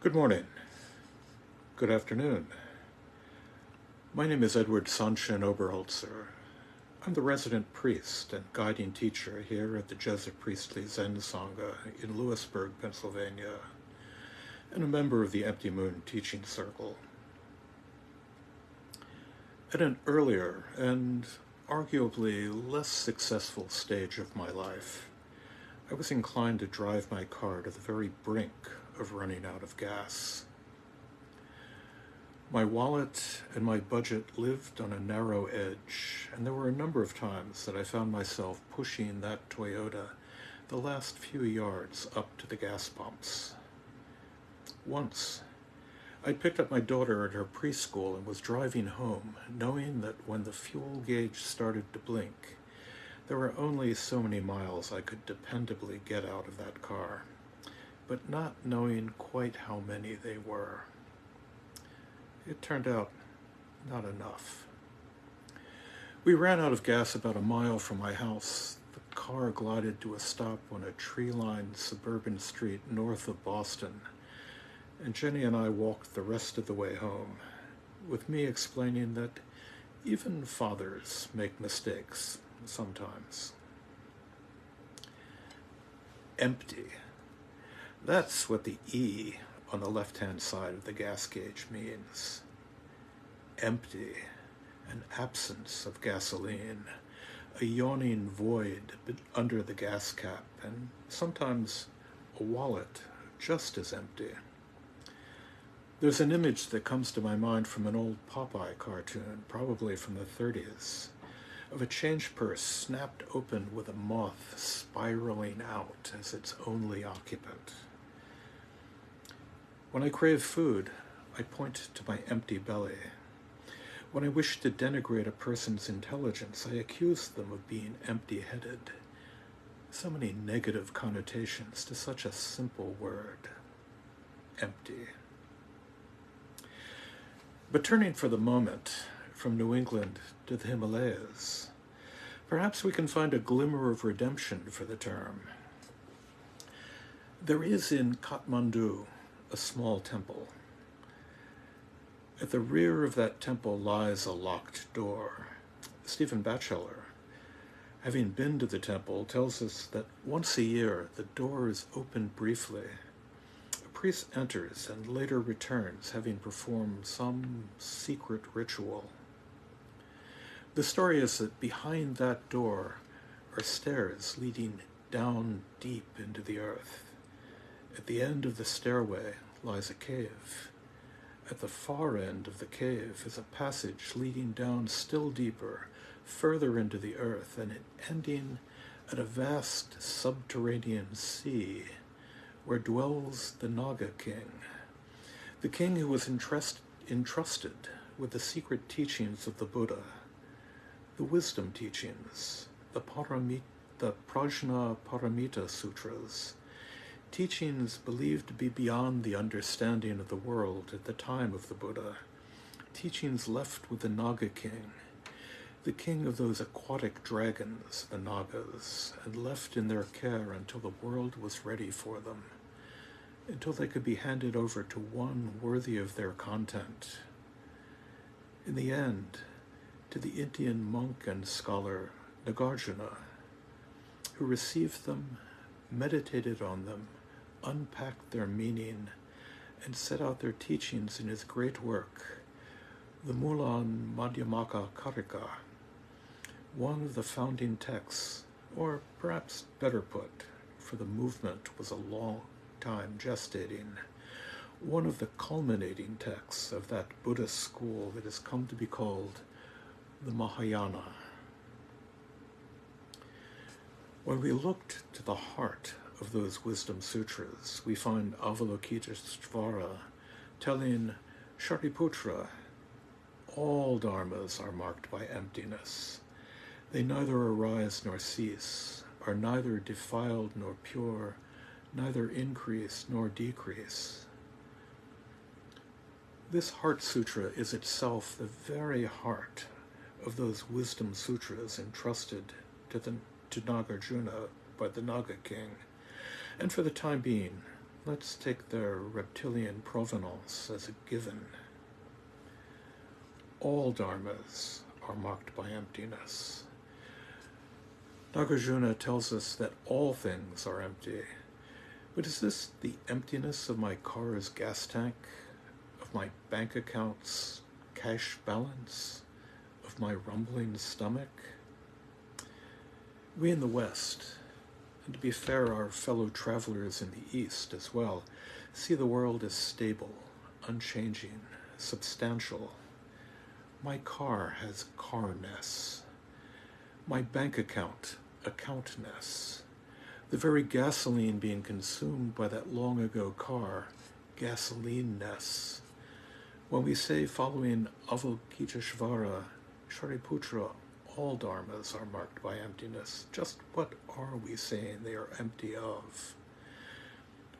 Good morning. Good afternoon. My name is Sanshin Oberholtzer. I'm the resident priest and guiding teacher here at the Jesuit Priestly Zen Sangha in Lewisburg, Pennsylvania, and a member of the Empty Moon Teaching Circle. At an earlier and arguably less successful stage of my life, I was inclined to drive my car to the very brink of running out of gas. My wallet and my budget lived on a narrow edge, and there were a number of times that I found myself pushing that Toyota the last few yards up to the gas pumps. Once, I'd picked up my daughter at her preschool and was driving home, knowing that when the fuel gauge started to blink, there were only so many miles I could dependably get out of that car, but not knowing quite how many they were. It turned out not enough. We ran out of gas about a mile from my house. The car glided to a stop on a tree-lined suburban street north of Boston, and Jenny and I walked the rest of the way home, with me explaining that even fathers make mistakes sometimes. Empty. That's what the E on the left-hand side of the gas gauge means. Empty, an absence of gasoline, a yawning void under the gas cap, and sometimes a wallet just as empty. There's an image that comes to my mind from an old Popeye cartoon, probably from the 30s, of a change purse snapped open with a moth spiraling out as its only occupant. When I crave food, I point to my empty belly. When I wish to denigrate a person's intelligence, I accuse them of being empty-headed. So many negative connotations to such a simple word, empty. But turning for the moment from New England to the Himalayas, perhaps we can find a glimmer of redemption for the term. There is in Kathmandu a small temple. At the rear of that temple lies a locked door. Stephen Batchelor, having been to the temple, tells us that once a year the door is opened briefly. A priest enters and later returns, having performed some secret ritual. The story is that behind that door are stairs leading down deep into the earth. At the end of the stairway lies a cave. At the far end of the cave is a passage leading down still deeper, further into the earth, and ending at a vast subterranean sea where dwells the Naga king, the king who was entrusted with the secret teachings of the Buddha, the wisdom teachings, the Prajna Paramita Sutras, teachings believed to be beyond the understanding of the world at the time of the Buddha, teachings left with the Naga king, the king of those aquatic dragons, the Nagas, and left in their care until the world was ready for them, until they could be handed over to one worthy of their content. In the end, to the Indian monk and scholar Nagarjuna, who received them, meditated on them, unpacked their meaning, and set out their teachings in his great work, the Mulan Madhyamaka Karika, one of the founding texts, or perhaps better put, for the movement was a long time gestating, one of the culminating texts of that Buddhist school that has come to be called the Mahayana. When we looked to the heart of those wisdom sutras, we find Avalokiteshvara telling Shariputra, all dharmas are marked by emptiness. They neither arise nor cease, are neither defiled nor pure, neither increase nor decrease. This Heart Sutra is itself the very heart of those wisdom sutras entrusted to Nagarjuna by the Naga king, and for the time being, Let's take their reptilian provenance as a given. All dharmas are marked by emptiness. Nagarjuna tells us that all things are empty. But is this the emptiness of my car's gas tank, of my bank account's cash balance, of my rumbling stomach? We in the West, and to be fair, our fellow travelers in the East as well, see the world as stable, unchanging, substantial. My car has carness. My bank account, accountness. The very gasoline being consumed by that long ago car, gasolineness. When we say following Avalokiteshvara, Shariputra, all dharmas are marked by emptiness, just what are we saying they are empty of?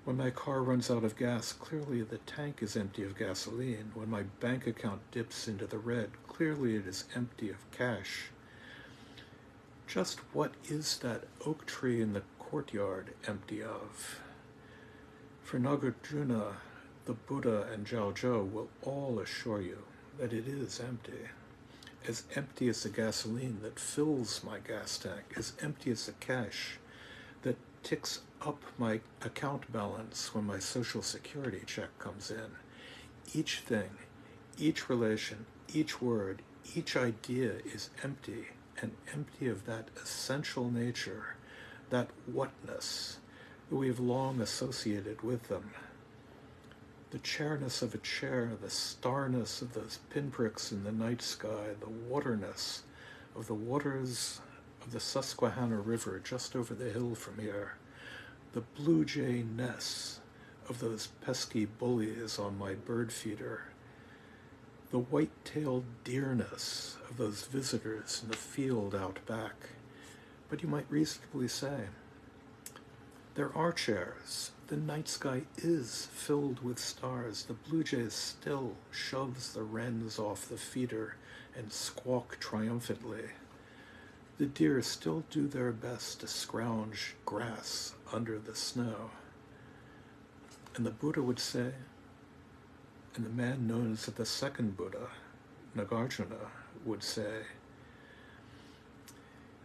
When my car runs out of gas, clearly the tank is empty of gasoline. When my bank account dips into the red, clearly it is empty of cash. Just what is that oak tree in the courtyard empty of? For Nagarjuna, the Buddha and Zhao Zhou will all assure you that it is empty as the gasoline that fills my gas tank, as empty as the cash that ticks up my account balance when my Social Security check comes in. Each thing, each relation, each word, each idea is empty, and empty of that essential nature, that whatness that we have long associated with them. The chairness of a chair, the starness of those pinpricks in the night sky, the waterness of the waters of the Susquehanna River just over the hill from here, the blue jay-ness of those pesky bullies on my bird feeder, the white-tailed deerness of those visitors in the field out back. But you might reasonably say, there are chairs. The night sky is filled with stars. The blue jay still shoves the wrens off the feeder and squawk triumphantly. The deer still do their best to scrounge grass under the snow. And the Buddha would say, and the man known as the second Buddha, Nagarjuna, would say,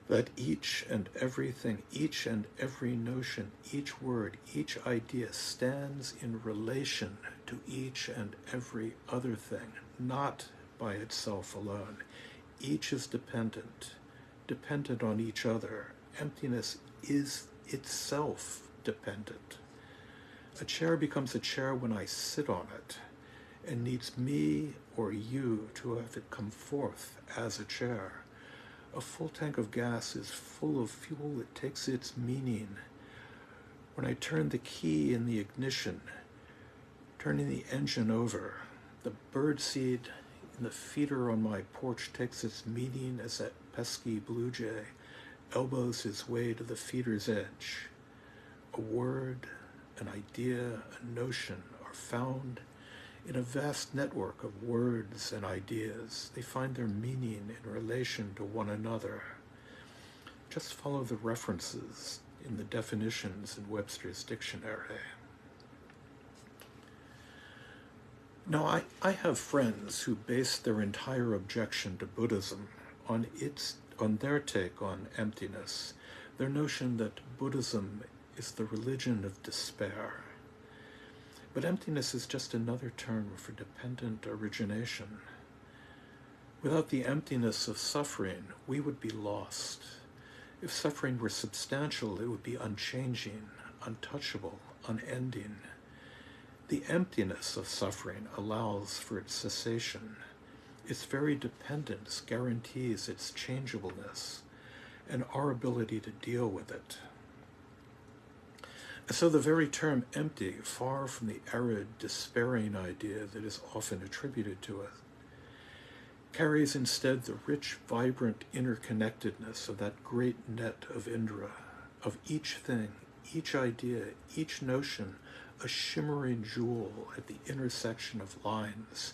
that each and everything, each and every notion, each word, each idea stands in relation to each and every other thing, not by itself alone. Each is dependent on each other. Emptiness is itself dependent. A chair becomes a chair when I sit on it, and needs me or you to have it come forth as a chair. A full tank of gas is full of fuel that takes its meaning. When I turn the key in the ignition, turning the engine over, the birdseed in the feeder on my porch takes its meaning as that pesky blue jay elbows his way to the feeder's edge. A word, an idea, a notion are found in a vast network of words and ideas. They find their meaning in relation to one another. Just follow the references in the definitions in Webster's dictionary. Now, I have friends who base their entire objection to Buddhism on their take on emptiness, their notion that Buddhism is the religion of despair. But emptiness is just another term for dependent origination. Without the emptiness of suffering, we would be lost. If suffering were substantial, it would be unchanging, untouchable, unending. The emptiness of suffering allows for its cessation. Its very dependence guarantees its changeableness and our ability to deal with it. And so the very term empty, far from the arid, despairing idea that is often attributed to it, carries instead the rich, vibrant interconnectedness of that great net of Indra, of each thing, each idea, each notion, a shimmering jewel at the intersection of lines,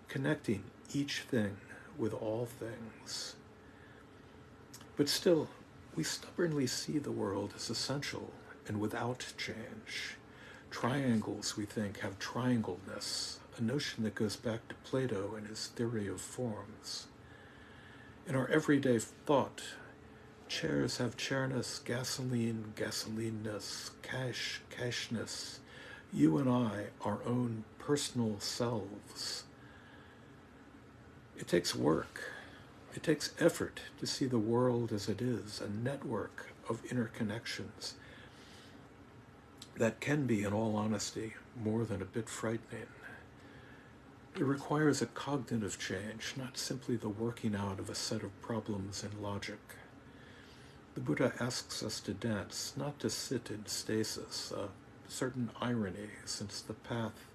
connecting each thing with all things. But still, we stubbornly see the world as essential and without change. Triangles, we think, have triangleness, a notion that goes back to Plato and his theory of forms. In our everyday thought, chairs have chairness, gasoline, gasolineness, cash, cashness. You and I, our own personal selves. It takes work. It takes effort to see the world as it is, a network of interconnections that can be, in all honesty, more than a bit frightening. It requires a cognitive change, not simply the working out of a set of problems in logic. The Buddha asks us to dance, not to sit in stasis, a certain irony, since the path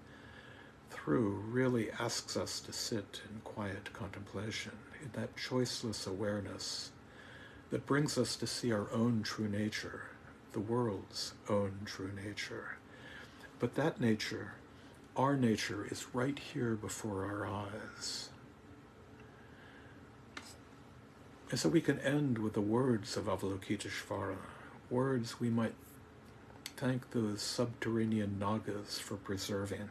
through really asks us to sit in quiet contemplation, in that choiceless awareness that brings us to see our own true nature, the world's own true nature. But that nature, our nature, is right here before our eyes. And so we can end with the words of Avalokiteshvara, words we might thank those subterranean Nagas for preserving.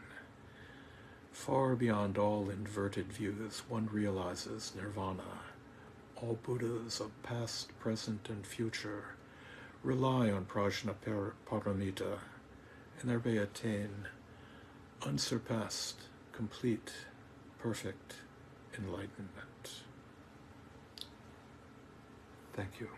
Far beyond all inverted views, one realizes nirvana. All Buddhas of past, present, and future rely on Prajnaparamita, and there may attain unsurpassed, complete, perfect enlightenment. Thank you.